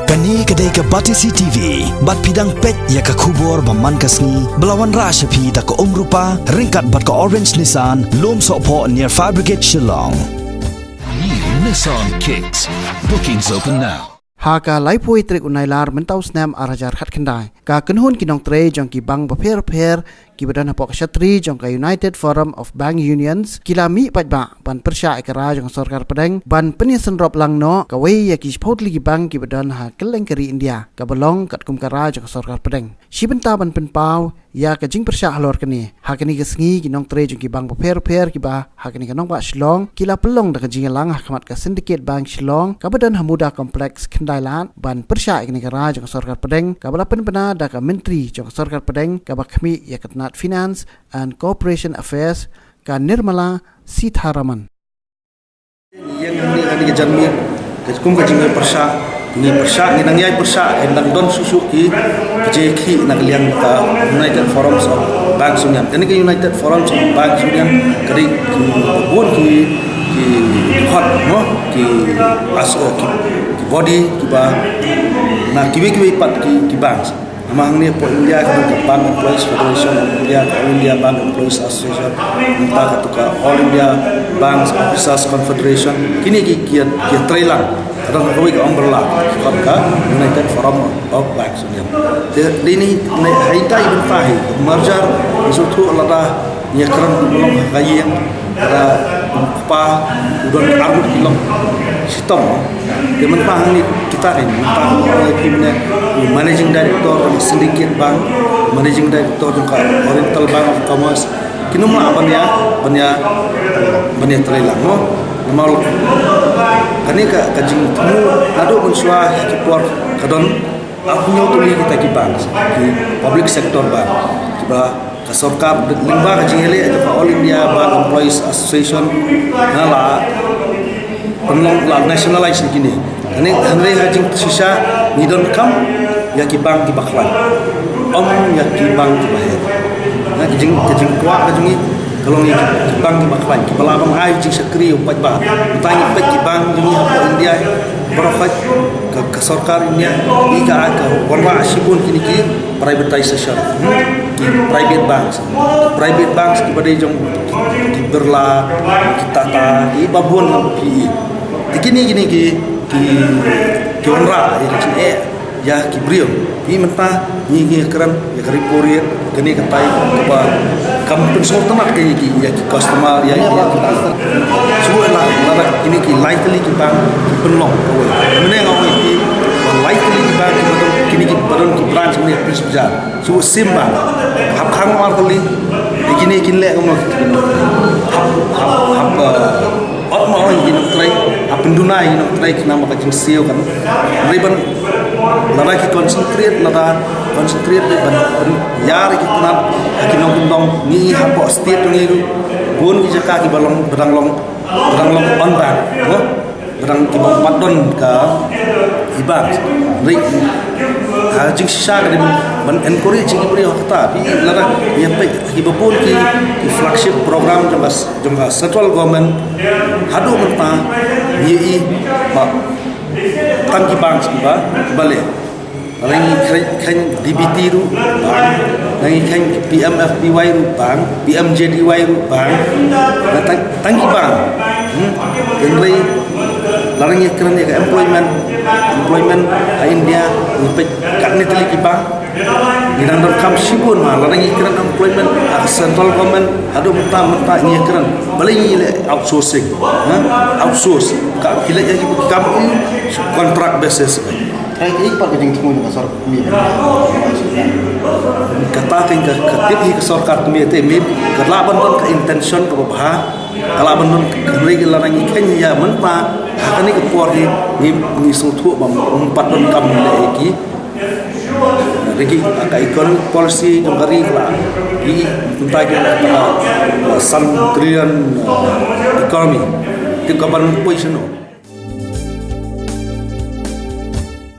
Kani kedai ke Batisi TV, bat pidang pet ya ke kubur baman kasni, belawan rasyapi da ke rupa, ringkat bat ke Orange Nissan, lom sokpo near Fire Brigade Shillong. New Nissan Kicks. Bookings open now. Haka laipoi trek unailar mentau snam arajar khat kendai. Ka kenhun kinong tre jong ki bang bapher ki badan hapok syatri jong ka United Forum of Bank Unions kilami pajba ban persya ekara jong sarkar pedeng ban peniasan rop langno ka wei ya ki spotli ki bang ki badan ha keleng keri India ka belong kat kum kara jong sarkar pedeng. Sibenta ban penpau ya ka jing persya halor kini. Hakani kesngi kinong tre jong ki bang bapher ki ba hakani kanong ba Shillong kila pelong da ka jing lang hakmat ka syndicate bank Shillong ka badan hamuda kompleks kendailan ban persya ikni kara jong sarkar pedeng ka balapen pena da ka menteri jong sarkar pedeng ka bakmi ya katna Finance and Corporation Affairs ka Nirmala Sitharaman. Yang ini ada jamnya, kum kajingan persa, ni nangyay persa, nang don susuki, kejeki nang liang ka United Forums of Bank Union. Kani ke United Forums of Bank Union, kari bun ki hot, no, ki body, ki ba, na kiwi pat ki banks. Amang ni po India kan Bank Employees Federation of India, All India Bank Employees Association, minta katuka All India Banks Officers Confederation. Kini kia trailang, kadang kami ke umbrella, ka United Forum of Banks Union. Ini haita ibn fahi merger isutu lada nyakran belum kayeng ada pa udon arut ilong sitom. Kemen pahang ni kita ini, pahang kimnya Managing Director Syndicate Bank, Managing Director juga Oriental Bank of Commerce. Kini mula banya trailang, no, normal. Kani kajing temu, nado unsua kipor kadon aku nyotuli kita ki bank, ki public sector bank, coba kesorkap lingba kajing ele aja All India Bank Employees Association, nala penong la nationalize kini. Kani henry hajing sisa nidon kam ya ki bank ki bakwan ya ki bank ki bahaya na kajing kuat kajing kalau ni ki bank ki bakwan ki balabang ai jing sekri upat ba tanya pet ki bank ni apa India profit ke sarkar India ni ka warwa sibun kini ki privatization ki private banks ki badai jong ki berla ki tata ki babun ki gini ki onra ya kibrio ini mentah ni keran ya keriporian kini katai apa kampung sultanat kayak gini ya customer ya semua lah ini ki lightly ki bang penolong mana yang awak ini lightly ki bang kini ki badan ki branch ni plus besar semua simba hab khang war kali gini lek ngomong hab mau ini try penduna ini try nama kacang siu kan riban lada ki concentrate riban yar ki kunat kinong ni hapo state ni bun ki jaka ki balong berang long on bank no berang ki bang padon ka ibang rik jing sisa ka ban encourage ki beri hakta pi lada ya pe ki bapun ki flagship program jong central government hadu mentah ye ma tangki bank ba bale rangi kan DBT ru bang rangi kan PMFBY ru bang PMJDY ru bang tangki bank ini larangnya kerana employment India untuk kat neteli kibang Nidang kam sibun mah larangnya kerana employment central government ada mentah ni kerana balai le outsourcing outsource kat kila jadi kamu kontrak basis Hai pak kajing temu dengan sarkar kami. Kata tinggal ketip hi sarkar kami temit kelaban don ke intention ke bah kelaban don kembali larang ikan ya mentah akan ni kepor ni sutu empat don kam lagi regi agak economic policy jangkari lah di entah kita 1 trillion economy di kapan position